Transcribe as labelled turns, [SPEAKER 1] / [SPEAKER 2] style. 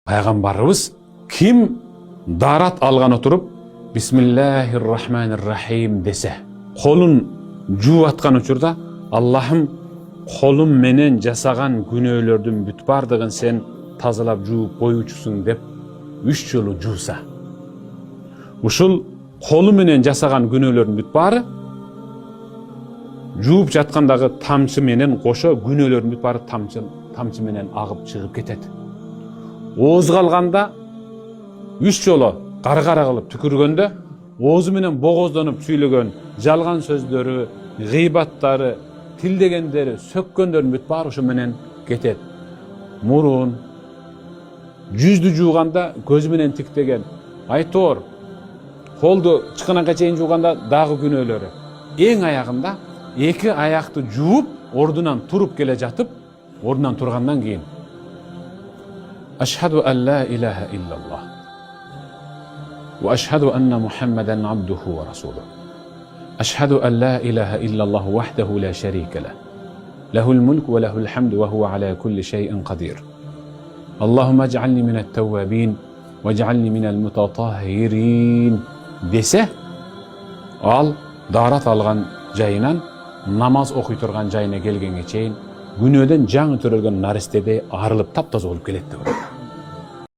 [SPEAKER 1] Пайгамбарыбыз kim darat algan oturup Bismillahirrahmanirrahim dese, kolun juu atkan uçurda Allah'ım kolum menen jasagan günöөлөрдүн бүт бардыгын sen тазалап жууп коюучусуң деп 3 жолу жууса, ушул колу менен жасаган күнөөлөрдүн бүт баары жууп жаткандагы тамчы менен кошо күнөөлөрдүн бүт баары тамчы менен агып чыгып кетет. Ооз калганда 3 жолу кара кылып түкүргөндө оозу менен богоздонуп сүйлөгөн жалган сөздөрү, гыйбаттары, тилдегендери, сөккөндөрдүн бүт баары ошо менен кетет. Мурун жүздү жууганда көзү менен тиктеген, айтор, колду чыканакка чейин жууганда дагы күнөөлөрү. Эң аягында эки аякты жууп, ордунан туруп келе жатып, ордунан тургандан кийин Ашхаду ан ла илаха иллаллах ва ашхаду анна Мухаммадан абдуху ва расулух. Ашхаду ан ла илаха иллаллах вахдаху ла шарика лах. Лахул мульк ва лахул хамду ва хува аля кулли шайин кадир. Аллахумма адж'ални минат таввабин ва адж'ални минал мутатаххирин десе, ал дарат алган жайынан намаз окуй турган жайына келгенге чейин күнөөдөн жаңы төрөлгөн наристеде арылып таптаза болуп келет деп.